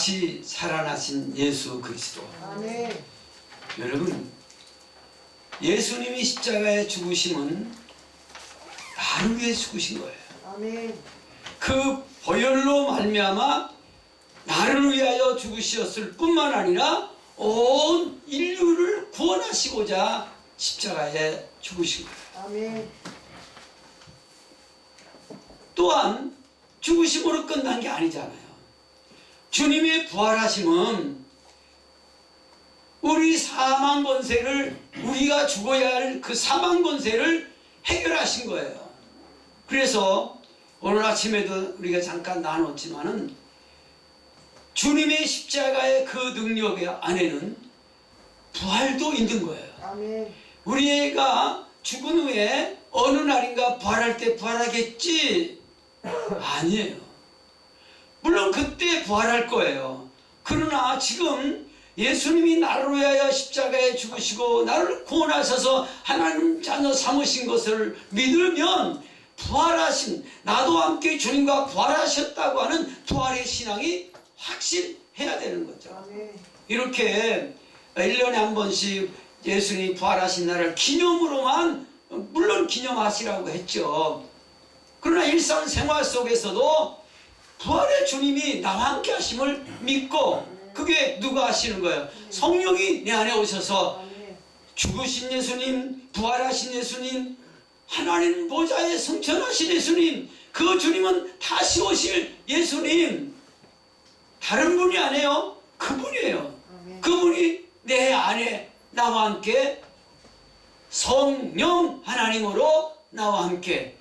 다시 살아나신 예수 그리스도. 아멘. 여러분, 예수님이 십자가에 죽으심은 나를 위해 죽으신 거예요. 아멘. 그 보혈로 말미암아 나를 위하여 죽으셨을 뿐만 아니라 온 인류를 구원하시고자 십자가에 죽으신 거예요. 아멘. 또한 죽으심으로 끝난 게 아니잖아요. 주님의 부활하심은 우리 사망 권세를, 우리가 죽어야 할 그 사망 권세를 해결하신 거예요. 그래서 오늘 아침에도 우리가 잠깐 나눴지만은 주님의 십자가의 그 능력 안에는 부활도 있는 거예요. 아멘. 우리가 죽은 후에 어느 날인가 부활할 때 부활하겠지? 아니에요. 물론 그때 부활할 거예요. 그러나 지금 예수님이 나를 위하여 십자가에 죽으시고 나를 구원하셔서 하나님 자녀 삼으신 것을 믿으면 부활하신, 나도 함께 주님과 부활하셨다고 하는 부활의 신앙이 확실해야 되는 거죠. 아멘. 이렇게 1년에 한 번씩 예수님이 부활하신 날을 기념으로만 물론 기념하시라고 했죠. 그러나 일상생활 속에서도 부활의 주님이 나와 함께 하심을 믿고, 그게 누가 하시는 거예요? 성령이 내 안에 오셔서 아멘. 죽으신 예수님, 부활하신 예수님, 하나님 보좌에 승천하신 예수님, 그 주님은 다시 오실 예수님, 다른 분이 아니에요. 그분이에요. 아멘. 그분이 내 안에 나와 함께 성령 하나님으로 나와 함께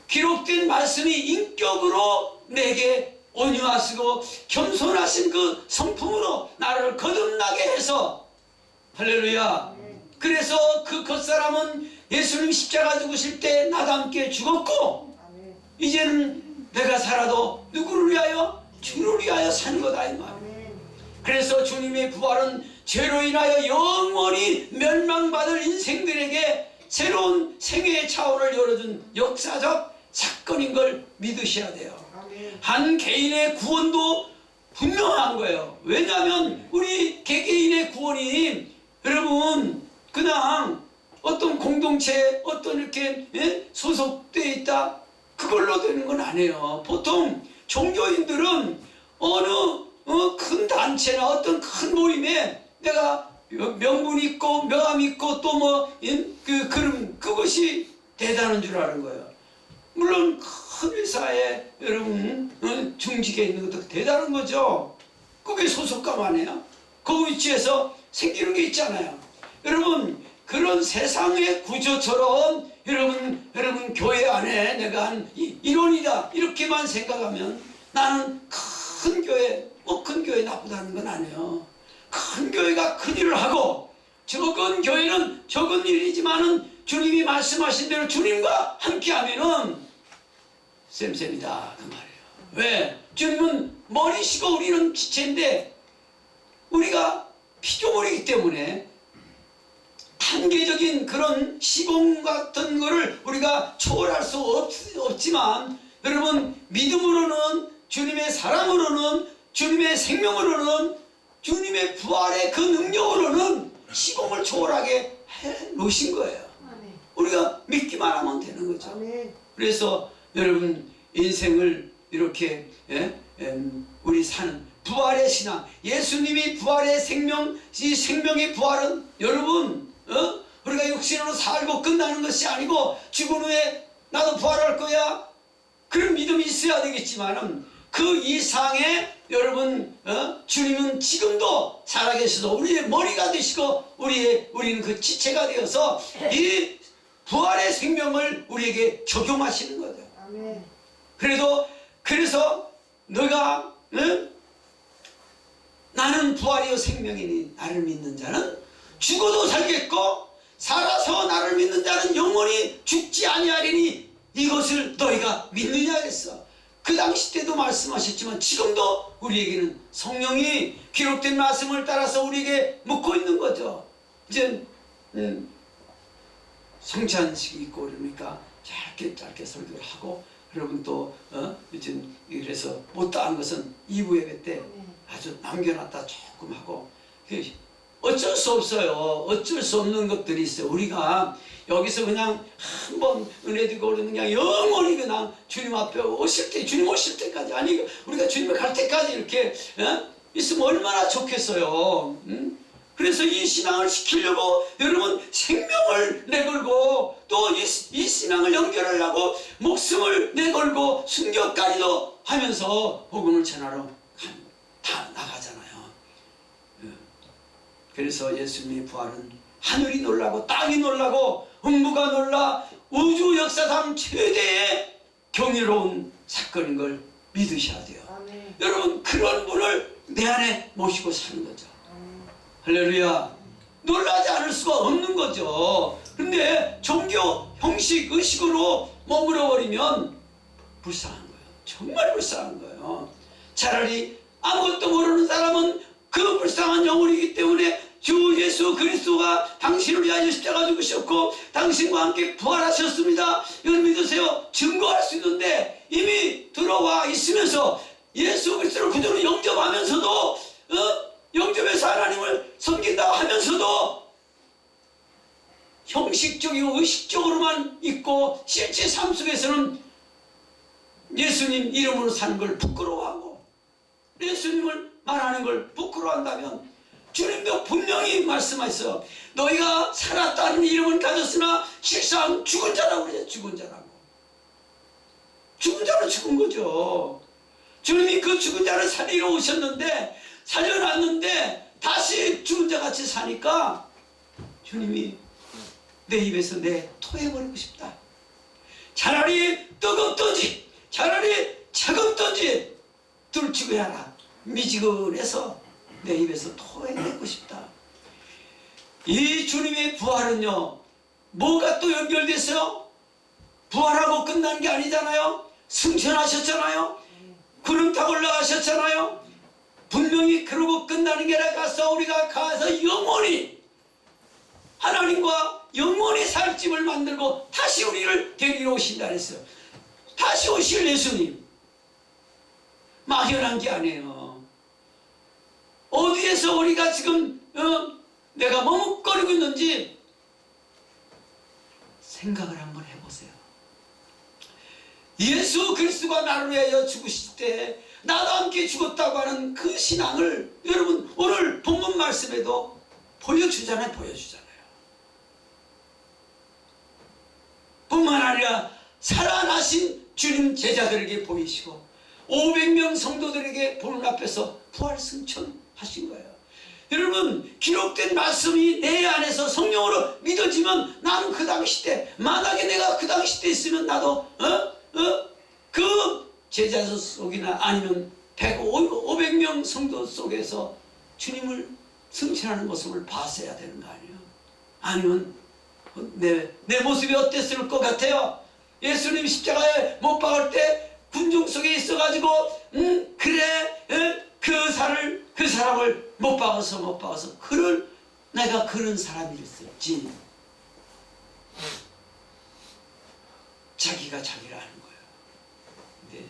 기록된 말씀이 인격으로 내게 온유하시고 겸손하신 그 성품으로 나를 거듭나게 해서, 할렐루야. 그래서 그 겉사람은 예수님 십자가 죽으실 때 나와 함께 죽었고, 아멘. 이제는 내가 살아도 누구를 위하여? 주를 위하여 사는 거다 이 말. 아멘. 그래서 주님의 부활은 죄로 인하여 영원히 멸망받을 인생들에게 새로운 생애의 차원을 열어준 역사적 사건인 걸 믿으셔야 돼요. 아멘. 한 개인의 구원도 분명한 거예요. 왜냐하면 우리 개개인의 구원이 여러분 그냥 어떤 공동체에 어떤 이렇게 소속되어 있다 그걸로 되는 건 아니에요. 보통 종교인들은 어느 큰 단체나 어떤 큰 모임에 내가 명분 있고 명함 있고 또 뭐 그것이 대단한 줄 아는 거예요. 물론 큰 회사에 여러분 중직에 있는 것도 대단한 거죠. 그게 소속감 아니에요? 그 위치에서 생기는 게 있잖아요. 여러분 그런 세상의 구조처럼 여러분 교회 안에 내가 한 일원이다 이렇게만 생각하면 나는 큰 교회 큰 교회 나쁘다는 건 아니에요. 큰 교회가 큰 일을 하고 적은 교회는 적은 일이지만은 주님이 말씀하신 대로 주님과 함께하면은 쌤쌤이다 그 말이에요. 왜? 주님은 머리시고 우리는 지체인데 우리가 피조물이기 때문에 한계적인 그런 시공 같은 거를 우리가 초월할 수 없지만 여러분 믿음으로는 주님의 사랑으로는 주님의 생명으로는 주님의 부활의 그 능력으로는 시공을 초월하게 해 놓으신 거예요. 아멘. 우리가 믿기만 하면 되는 거죠. 아멘. 그래서 여러분 인생을 이렇게 우리 사는 부활의 신앙, 예수님이 부활의 생명, 이 생명의 부활은 여러분 우리가 육신으로 살고 끝나는 것이 아니고 죽은 후에 나도 부활할 거야 그런 믿음이 있어야 되겠지만은 그 이상의 여러분 주님은 지금도 살아계셔서 우리의 머리가 되시고 우리는 그 지체가 되어서 이 부활의 생명을 우리에게 적용하시는 거죠. 아멘. 그래서 너가 나는 부활이요 생명이니 나를 믿는 자는 죽어도 살겠고 살아서 나를 믿는 자는 영원히 죽지 아니하리니 이것을 너희가 믿느냐 했어. 그 당시 때도 말씀하셨지만 지금도 우리에게는 성령이 기록된 말씀을 따라서 우리에게 묻고 있는 거죠. 이제 성찬식이 있고 그러니까 짧게 설교를 하고 여러분 또 요즘 그래서 못다한 것은 2부 예배 때 아주 남겨놨다 조금 하고 어쩔 수 없어요. 어쩔 수 없는 것들이 있어요. 우리가 여기서 그냥 한번 은혜 드리고 그냥 영원히 그냥 주님 앞에 오실 때, 주님 오실 때까지, 아니 우리가 주님을 갈 때까지 이렇게 있으면 얼마나 좋겠어요. 그래서 이 신앙을 지키려고 여러분 생명을 내걸고 또 이 신앙을 연결하려고 목숨을 내걸고 순교까지도 하면서 복음을 전하러 다 나가잖아요. 그래서 예수님의 부활은 하늘이 놀라고 땅이 놀라고 음부가 놀라 우주 역사상 최대의 경이로운 사건인 걸 믿으셔야 돼요. 아멘. 여러분 그런 분을 내 안에 모시고 사는 거죠. 할렐루야. 놀라지 않을 수가 없는 거죠. 근데 종교 형식 의식으로 머물러 버리면 불쌍한 거예요. 정말 불쌍한 거예요. 차라리 아무것도 모르는 사람은 그 불쌍한 영혼이기 때문에 주 예수 그리스도가 당신을 위하여 십자가 죽으셨고 당신과 함께 부활하셨습니다. 이걸 믿으세요. 증거할 수 있는데 이미 들어와 있으면서 예수 그리스도를 구주로 영접하면서도 영접해서 하나님을 섬긴다 하면서도 형식적이고 의식적으로만 있고 실제 삶 속에서는 예수님 이름으로 사는 걸 부끄러워하고 예수님을 말하는 걸 부끄러워한다면 주님도 분명히 말씀하셨어요. 너희가 살았다는 이름은 가졌으나 실상 죽은 자라고 그래요. 죽은 자라고. 죽은 자로 죽은 거죠. 주님이 그 죽은 자를 살리러 오셨는데 살려놨는데 다시 죽은 자같이 사니까 주님이 내 입에서 내 토해버리고 싶다. 차라리 뜨겁든지 차라리 차갑든지 둘 중에 하나 미지근해서 내 입에서 토해내고 싶다. 이 주님의 부활은요 뭐가 또 연결됐어요? 부활하고 끝난 게 아니잖아요. 승천하셨잖아요. 구름 타고 올라가셨잖아요. 분명히 그러고 끝나는 게 아니라 가서 우리가 가서 영원히 하나님과 영원히 살 집을 만들고 다시 우리를 데리러 오신다 그랬어요. 다시 오실 예수님 막연한 게 아니에요. 어디에서 우리가 지금 내가 머뭇거리고 있는지 생각을 한번 해보세요. 예수 그리스도가 나를 위하여 죽으실 때 나도 함께 죽었다고 하는 그 신앙을 여러분 오늘 본문 말씀에도 보여주잖아요. 뿐만 아니라 살아나신 주님 제자들에게 보이시고 500명 성도들에게 보는 앞에서 부활 승천하신 거예요. 여러분 기록된 말씀이 내 안에서 성령으로 믿어지면 나는 그 당시 때 만약에 내가 그 당시 때 있으면 나도 그 제자 속이나 아니면 500명 성도 속에서 주님을 승천하는 모습을 봤어야 되는 거 아니에요? 아니면 내 모습이 어땠을 것 같아요? 예수님 십자가에 못 박을 때 군중 속에 있어가지고 그래 그 사람을 못 박아서 내가 그런 사람이었을지 자기가 자기를 아는 거예요. 근데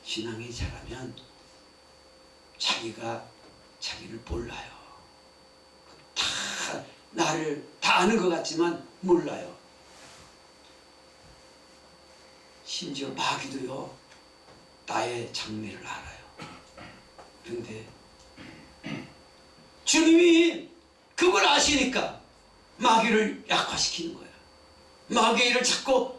신앙이 잘하면 자기가 자기를 몰라요. 다 나를 다 아는 것 같지만 몰라요. 심지어 마귀도요 나의 장래를 알아요. 그런데 주님이 그걸 아시니까 마귀를 약화시키는 거예요. 마귀를 자꾸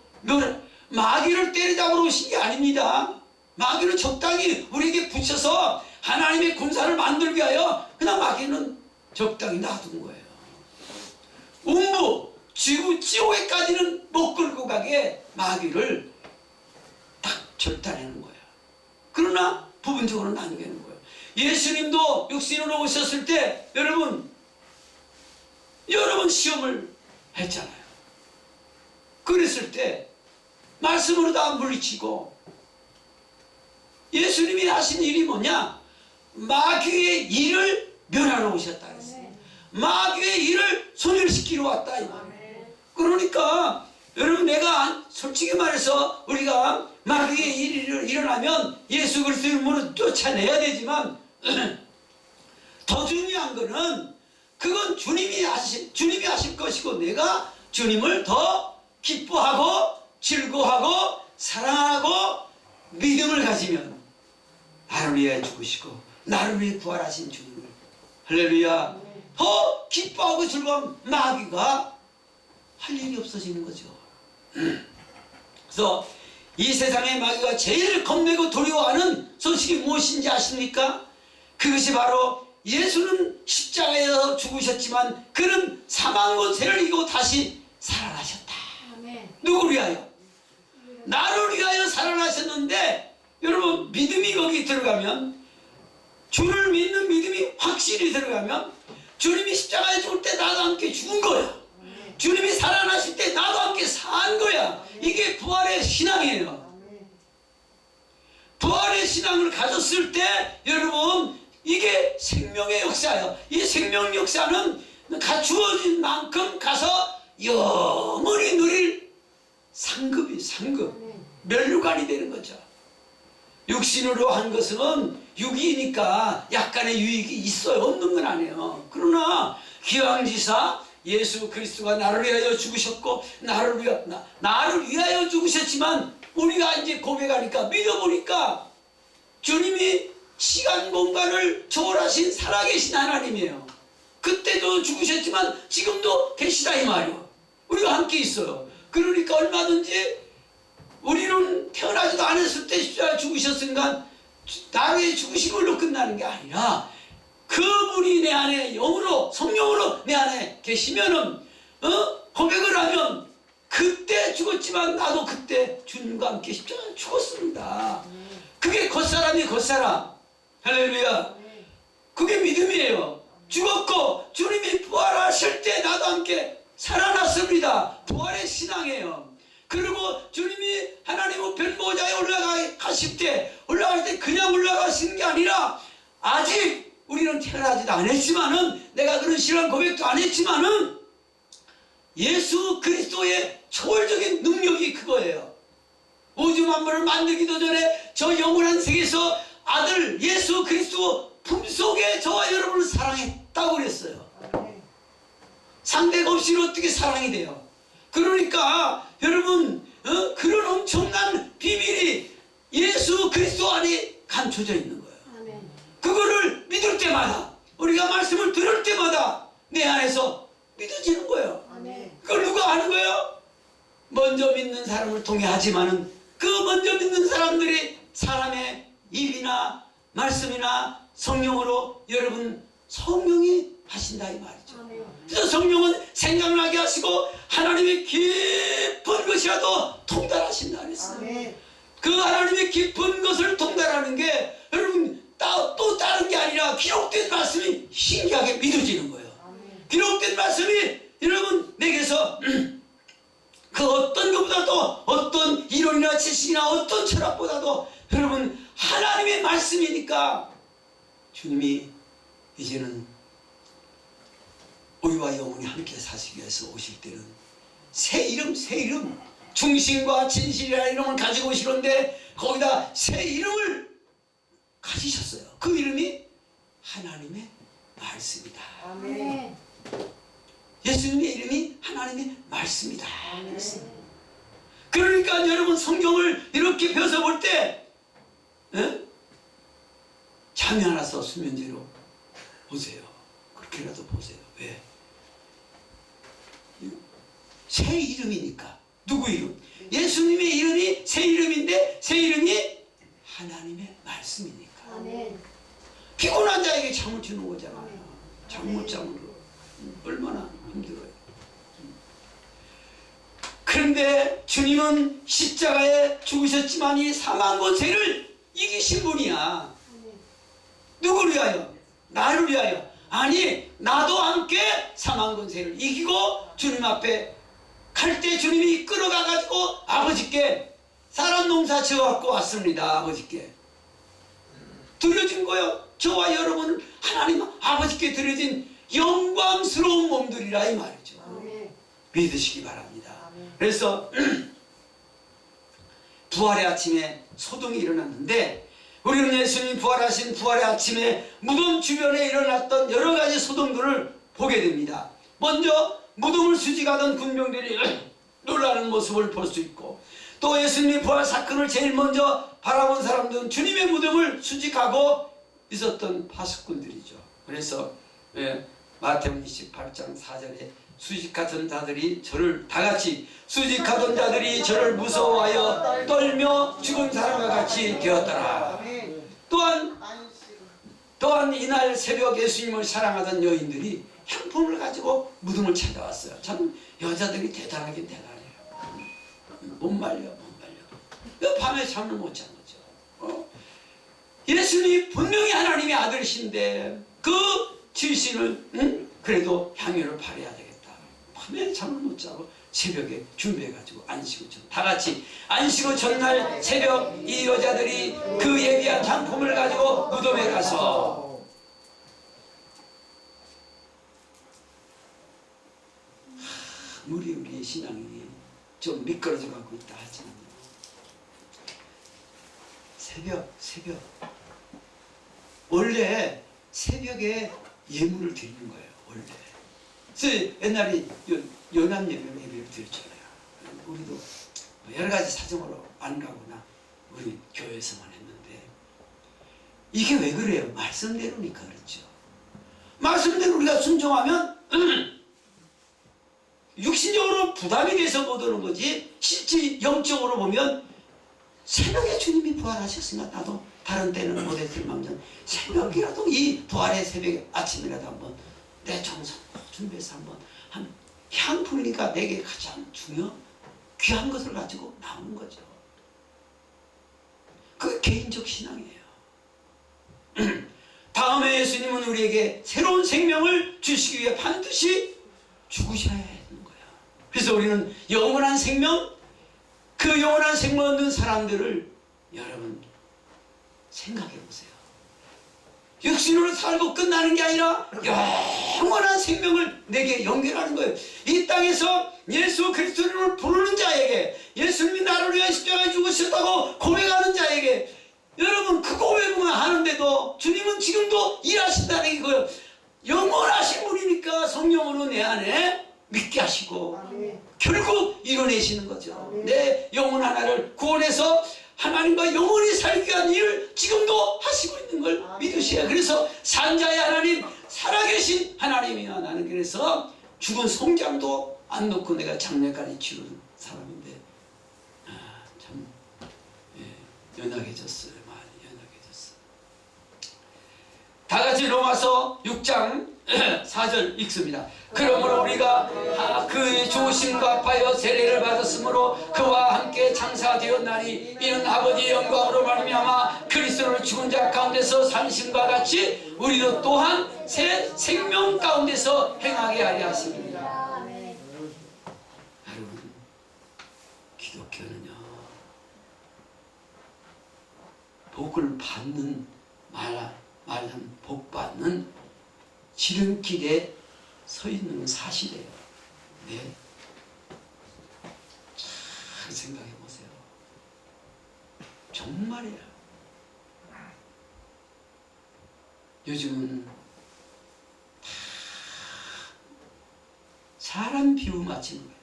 마귀를 때리잡으러 오신 게 아닙니다. 마귀를 적당히 우리에게 붙여서 하나님의 군사를 만들기 위하여 그냥 마귀는 적당히 놔둔 거예요. 음부 지옥에까지는 못 끌고 가게 마귀를 딱 절단하는 거예요. 그러나 부분적으로 나누는 거예요. 예수님도 육신으로 오셨을 때 여러분 시험을 했잖아요. 그랬을 때 말씀으로 다 물리치고 예수님이 하신 일이 뭐냐? 마귀의 일을 멸하러 오셨다 그랬어요. 마귀의 일을 소멸시키러 왔다 이 말이에요. 그러니까 여러분, 내가 솔직히 말해서 우리가 마귀의 일이 일어나면 예수 그리스도 이름으로 쫓아내야 되지만 더 중요한 거는 그건 주님이 하실 것이고 내가 주님을 더 기뻐하고 즐거워하고 사랑하고 믿음을 가지면 나를 위해 죽으시고 나를 위해 부활하신 주님을 할렐루야 더 기뻐하고 즐거운 마귀가 할 일이 없어지는 거죠. 그래서 이 세상의 마귀가 제일 겁내고 두려워하는 소식이 무엇인지 아십니까? 그것이 바로 예수는 십자가에서 죽으셨지만 그는 사망 권세를 이기고 다시 살아나셨다. 아멘. 누구를 위하여? 나를 위하여 살아나셨는데 여러분 믿음이 거기 들어가면 주를 믿는 믿음이 확실히 들어가면 주님이 십자가에 죽을 때 나도 함께 죽은 거야. 주님이 살아나실 때 나도 함께 산 거야. 이게 부활의 신앙이에요. 부활의 신앙을 가졌을 때 여러분 이게 생명의 역사예요. 이 생명 역사는 갖추어진 만큼 가서 영원히 누릴 상급이 상급 면류관이 되는 거죠. 육신으로 한 것은 육이니까 약간의 유익이 있어요. 없는 건 아니에요. 그러나 기왕지사 예수 그리스도가 나를 위하여 죽으셨고 나를 위하여 죽으셨지만 우리가 이제 고백하니까 믿어보니까 주님이 시간 공간을 초월하신 살아계신 하나님이에요. 그때도 죽으셨지만 지금도 계시다 이 말이에요. 우리가 함께 있어요. 그러니까 얼마든지 우리는 태어나지도 않았을 때 십자가에 죽으셨으니까 나의 죽으신 걸로 끝나는 게 아니라 그분이 내 안에 영으로 성령으로 내 안에 계시면은 고백을 하면 그때 죽었지만 나도 그때 주님과 함께 십자가에 죽었습니다. 그게 겉사람이 겉사람. 할렐루야. 그게 믿음이에요. 죽었고 주님이 부활하실 때 나도 함께 살아났습니다. 부활의 신앙이에요. 그리고 주님이 하나님 우편 보좌에 올라갈 때 그냥 올라가시는 게 아니라 아직 우리는 태어나지도 않았지만은 내가 그런 신앙 고백도 안 했지만은 예수 그리스도의 초월적인 능력이 그거예요. 우주 만물을 만들기도 전에 저 영원한 세계에서 아들 예수 그리스도 품속에 저와 여러분을 사랑했다고 그랬어요. 상대가 없이 어떻게 사랑이 돼요? 그러니까 여러분 그런 엄청난 비밀이 예수 그리스도 안에 감춰져 있는 거예요. 그거를 믿을 때마다 우리가 말씀을 들을 때마다 내 안에서 믿어지는 거예요. 그걸 누가 하는 거예요? 먼저 믿는 사람을 통해 하지만은 그 먼저 믿는 사람들이 사람의 입이나 말씀이나 성령으로 여러분 성령이 하신다 이 말이죠. 그래서 성령은 생각나게 하시고 하나님의 깊은 것이라도 통달하신다 그랬어요. 그 하나님의 깊은 것을 통달하는 게 여러분 또 다른 게 아니라 기록된 말씀이 신기하게 믿어지는 거예요. 기록된 말씀이 여러분 내게서 그 어떤 것보다도 어떤 이론이나 지식이나 어떤 철학보다도 여러분 하나님의 말씀이니까 주님이 이제는 우리와 영원히 함께 사시기 위해서 오실 때는 새 이름 중심과 진실이라는 이름을 가지고 오시는데 거기다 새 이름을 가지셨어요. 그 이름이 하나님의 말씀이다. 아멘. 예수님의 이름이 하나님의 말씀이다. 그러니까 여러분 성경을 이렇게 펴서 볼 때 잠이 안 와서 수면제로 보세요. 그렇게라도 보세요. 왜? 새 이름이니까. 누구 이름? 예수님의 이름이 새 이름인데 새 이름이 하나님의 말씀이니까. 아멘. 피곤한 자에게 잠을 주는 거잖아요. 잠 못 잠으로 얼마나 힘들어요. 그런데 주님은 십자가에 죽으셨지만 이 사망 권세를 이기신 분이야. 누구를 위하여? 나를 위하여. 아니 나도 함께 사망 권세를 이기고 주님 앞에 갈 때 주님이 이끌어가 가지고 아버지께 사람 농사 지어갖고 왔습니다. 아버지께 드려진 거예요. 저와 여러분은 하나님 아버지께 드려진 영광스러운 몸들이라 이 말이죠. 믿으시기 바랍니다. 그래서 부활의 아침에 소동이 일어났는데 우리는 예수님 부활하신 부활의 아침에 무덤 주변에 일어났던 여러 가지 소동들을 보게 됩니다. 먼저 무덤을 수직하던 군병들이 놀라는 모습을 볼 수 있고, 또 예수님의 부활 사건을 제일 먼저 바라본 사람들은 주님의 무덤을 수직하고 있었던 파수꾼들이죠. 그래서 마태복음 28장 4절에 수직하던 자들이 저를 다같이 수직하던 자들이 저를 무서워하여 떨며 죽은 사람과 같이 되었더라. 또한 이날 새벽 예수님을 사랑하던 여인들이 향품을 가지고 무덤을 찾아왔어요. 참 여자들이 대단하긴 대단해요. 못 말려. 밤에 잠을 못 잔 거죠. 예수님이 분명히 하나님의 아들이신데 그 질신을 그래도 향유를 발해야 되겠다. 밤에 잠을 못 자고 새벽에 준비해가지고 안식을 다 같이 안식을 전날 새벽 이 여자들이 그 예비한 향품을 가지고 무덤에 가서 우리의 신앙이 좀 미끄러져 가고 있다 하지만 새벽 원래 새벽에 예물을 드리는 거예요. 원래. 그래서 옛날에 연합 예배를 드렸잖아요. 우리도 여러 가지 사정으로 안 가거나 우리 교회에서만 했는데 이게 왜 그래요? 말씀대로니까 그렇죠. 말씀대로 우리가 순종하면 육신적으로 부담이 돼서 못 오는 거지, 실제 영적으로 보면 새벽에 주님이 부활하셨으니까 나도 다른 때는 못했을 망정 새벽이라도 이 부활의 새벽에 아침이라도 한번 내 정성 준비해서 한번 한 향품이니까 내게 가장 귀한 것을 가지고 나오는 거죠. 그 개인적 신앙이에요. 다음에 예수님은 우리에게 새로운 생명을 주시기 위해 반드시 죽으셔야 하는 거예요. 그래서 우리는 영원한 생명, 그 영원한 생명 얻는 사람들을 여러분 생각해 보세요. 육신으로 살고 끝나는 게 아니라 영원한 생명을 내게 연결하는 거예요. 이 땅에서 예수 그리스도를 부르는 자에게, 예수님이 나를 위해 십자가에 죽으셨다고 고백하는 자에게, 여러분 그 고백만 하는데도 주님은 지금도 일하신다는 이거예요. 영원하신 분이니까 성령으로 내 안에 믿게 하시고 결국 이뤄내시는 거죠. 내 영혼 하나를 구원해서 하나님과 영원히 살기 위한 일을 지금도 하시고 있는 걸 믿으셔야. 그래서 산자의 하나님, 살아계신 하나님이야. 나는 그래서 죽은 송장도 안 놓고 내가 장례까지 치르는 사람인데 참 연약해졌어요. 많이 연약해졌어요. 다 같이 로마서 6장 4절 읽습니다. 그러므로 우리가 그의 죽으심과 합하여 세례를 받았으므로 그와 함께 장사되었나니 이는 아버지의 영광으로 말미암아 그리스도를 죽은 자 가운데서 산심과 같이 우리도 또한 새 생명 가운데서 행하게 하려 하십니다. 여러분, 기독교는요 복을 받는 말한 복 받는 지름길에 서 있는 사실이에요. 네. 잘 생각해 보세요. 정말이에요. 요즘은 다 사람 비유 맞추는 거예요.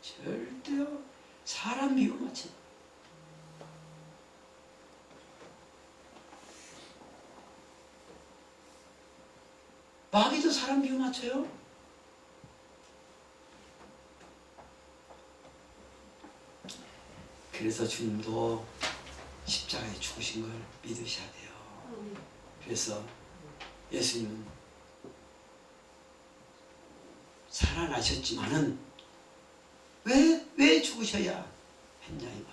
절대로 사람 비유 맞추는 거예요. 마귀도 사람 비유 맞춰요? 그래서 주님도 십자가에 죽으신 걸 믿으셔야 돼요. 그래서 예수님은 살아나셨지만은 왜 죽으셔야 했냐 이 말이에요.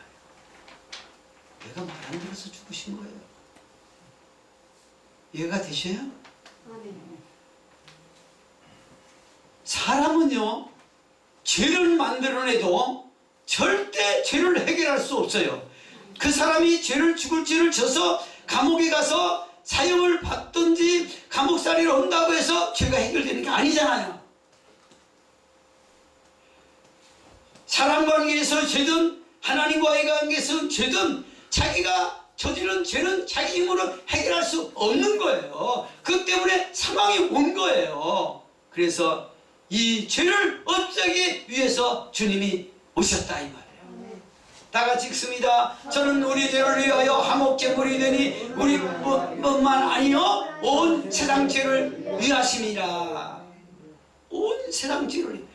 내가 말 안 들어서 죽으신 거예요. 이해가 되셔요? 사람은요 죄를 만들어내도 절대 죄를 해결할 수 없어요. 그 사람이 죽을 죄를 져서 감옥에 가서 사형을 받든지 감옥살이를 한다고 해서 죄가 해결되는 게 아니잖아요. 사람 관계에서 죄든 하나님과의 관계에서 죄든 자기가 저지른 죄는 자기 힘으로 해결할 수 없는 거예요. 그 때문에 사망이 온 거예요. 그래서 이 죄를 없애기 위해서 주님이 오셨다 이 말이에요. 다 같이 읽습니다. 저는 우리 죄를 위하여 화목제물이 되니 우리 뿐만 아니요 온 세상 죄를 위하심이라. 온 세상 죄를.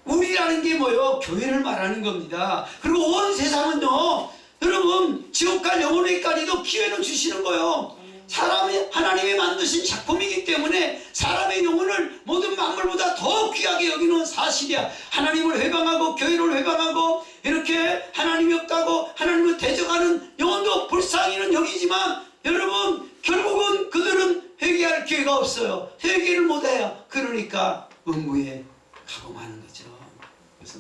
우리라는 게 뭐요? 교회를 말하는 겁니다. 그리고 온 세상은요, 여러분 지옥 갈 영혼에까지도 기회는 주시는 거예요. 사람이 하나님이 만드신 작품이기 때문에 사람의 영혼을 모든 만물보다 더 귀하게 여기는 사실이야. 하나님을 회방하고 교회를 회방하고 이렇게 하나님이 없다고 하나님을 대적하는 영혼도 불쌍히는 여기지만 여러분 결국은 그들은 회개할 기회가 없어요. 회개를 못해요. 그러니까 음부에 가고 마는 거죠. 그래서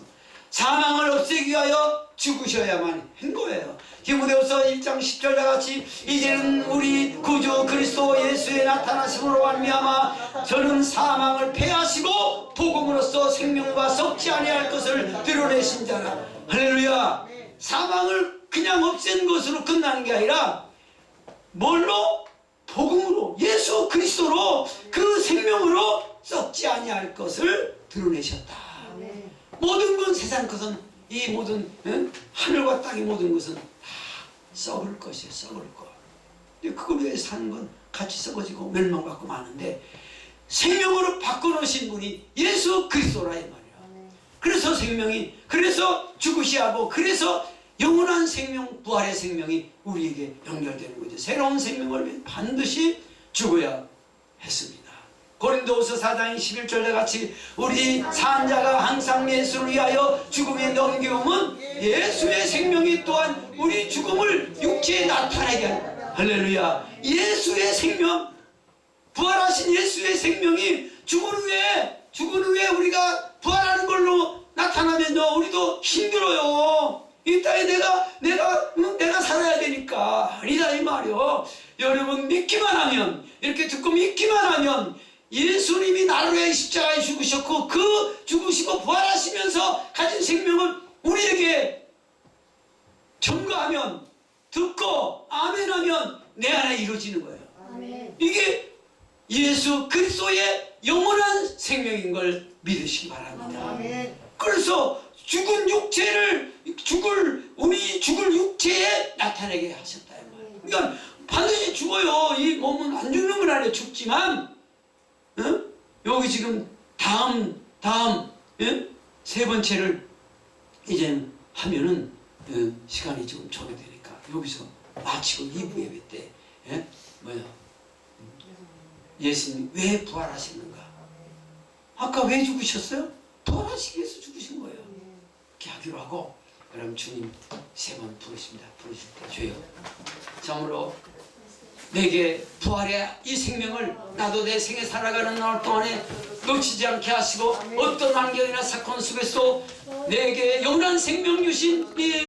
사망을 없애기 위하여 죽으셔야만 한 거예요. 디모데후서 1장 10절과 같이 이제는 우리 구주 그리스도 예수의 나타나심으로 말미암아 저는 사망을 패하시고 복음으로써 생명과 썩지 아니할 것을 드러내신 자라. 할렐루야. 사망을 그냥 없앤 것으로 끝나는 게 아니라 뭘로? 복음으로, 예수 그리스도로, 그 생명으로 썩지 아니할 것을 드러내셨다. 모든 건 세상 것은 이 모든 하늘과 땅의 모든 것은 다 썩을 것이에요. 썩을 것. 그걸 위해 사는 건 같이 썩어지고 멸망받고 마는데 생명으로 바꿔놓으신 분이 예수 그리스도라 이 말이야. 그래서 생명이, 그래서 죽으시하고 그래서 영원한 생명, 부활의 생명이 우리에게 연결되는 거죠. 새로운 생명을 반드시 죽어야 했습니다. 고린도후서 4장 11절에 같이 우리 산자가 항상 예수를 위하여 죽음에 넘겨오면 예수의 생명이 또한 우리 죽음을 육체에 나타내게 한다. 할렐루야. 예수의 생명, 부활하신 예수의 생명이 죽은 후에 우리가 부활하는 걸로 나타나면요 우리도 힘들어요. 이 땅에 내가 살아야 되니까 아니다 이 말이요. 여러분 믿기만 하면, 이렇게 듣고 믿기만 하면 예수님이 나를 위해 십자가에 죽으셨고 그 죽으시고 부활하시면서 가진 생명을 우리에게 전가하면, 듣고 아멘하면 내 안에 이루어지는 거예요. 아멘. 이게 예수 그리스도의 영원한 생명인 걸 믿으시기 바랍니다. 아멘. 그래서 죽은 육체를 우리 죽을 육체에 나타내게 하셨다. 그러니까 반드시 죽어요. 이 몸은 안 죽는 건 아니에요. 죽지만 여기 지금 다음 세 번째를 이제 하면은 시간이 좀 초래되니까 여기서 마치고 2부 예배 때 예수님 왜 부활하시는가? 아까 왜 죽으셨어요? 부활하시기 위해서 죽으신 거예요. 이렇게 하기로 하고, 그럼 주님 3번 부르십니다. 부르실 때 주여 참으로 내게 부활의 이 생명을 나도 내 생에 살아가는 날 동안에 놓치지 않게 하시고 어떤 환경이나 사건 속에서 내게 영원한 생명 주신 이